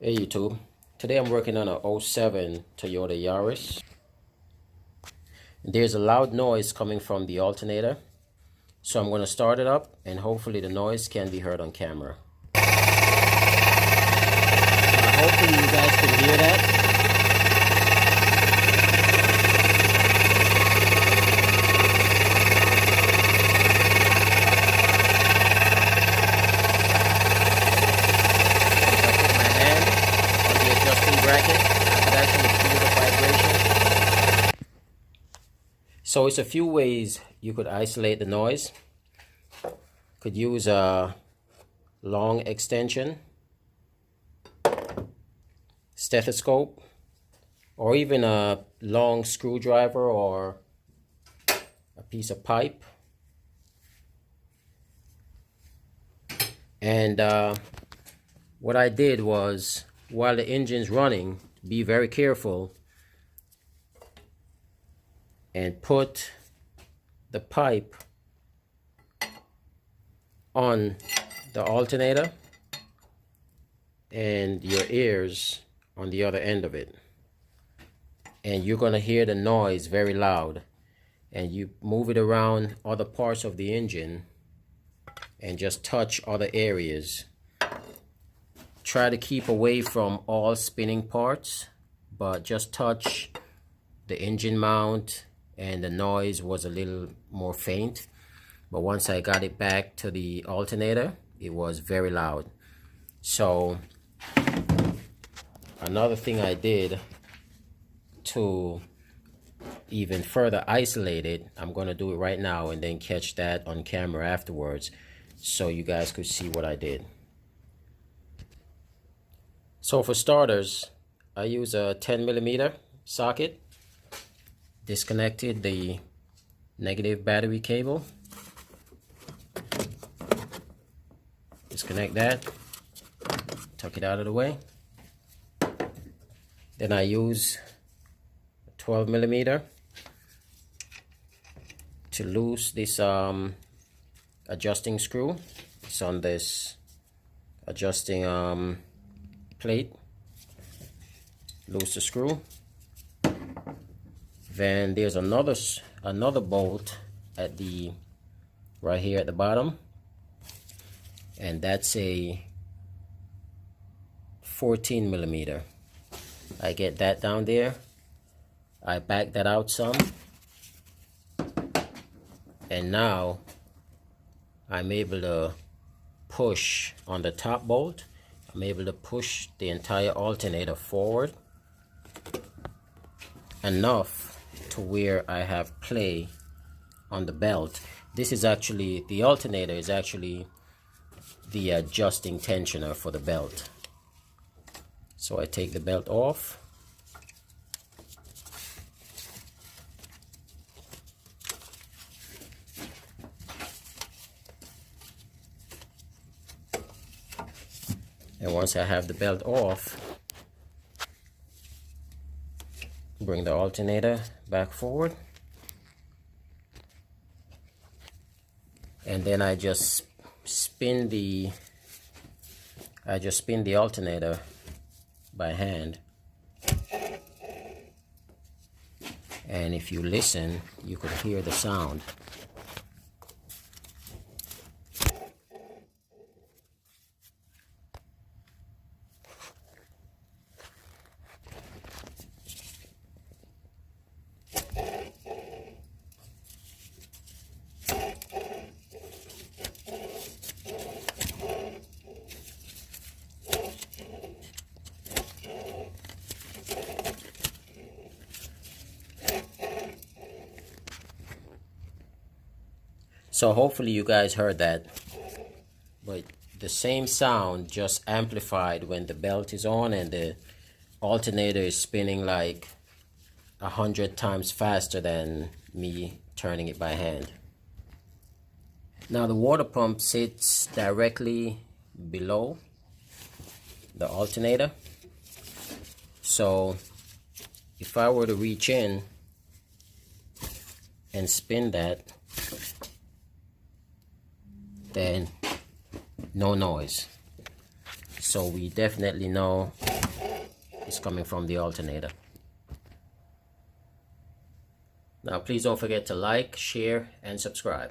Hey YouTube, today I'm working on a '07 Toyota Yaris. There's a loud noise coming from the alternator, so I'm going to start it up and hopefully the noise can be heard on camera. Hopefully you guys can hear that. So it's a few ways you could isolate the noise. Could use a long extension, stethoscope, or even a long screwdriver or a piece of pipe. And what I did was, while the engine's running, be very careful and put the pipe on the alternator and your ears on the other end of it, and you're going to hear the noise very loud. And you move it around other parts of the engine and just touch other areas. Try to keep away from all spinning parts, but just touch the engine mount, and the noise was a little more faint. But once I got it back to the alternator, it was very loud. So another thing I did to even further isolate it, I'm going to do it right now and then catch that on camera afterwards so you guys could see what I did. So for starters, I use a 10mm socket. Disconnected the negative battery cable. Disconnect that. Tuck it out of the way. Then I use 12mm to loose this adjusting screw. It's on this adjusting plate. Loose the screw. Then there's another bolt at the right here at the bottom, and that's a 14mm. I get that down there. I back that out some, and now I'm able to push on the top bolt. I'm able to push the entire alternator forward enough to where I have play on the belt. This is actually, the alternator is actually the adjusting tensioner for the belt. So I take the belt off. And once I have the belt off, bring the alternator back forward, and then I just spin the alternator by hand. And if you listen, you could hear the sound. So hopefully you guys heard that, but the same sound just amplified when the belt is on and the alternator is spinning like 100 times faster than me turning it by hand. Now the water pump sits directly below the alternator, so if I were to reach in and spin that, then no noise. so we definitely know it's coming from the alternator. Now please don't forget to like, share, and subscribe.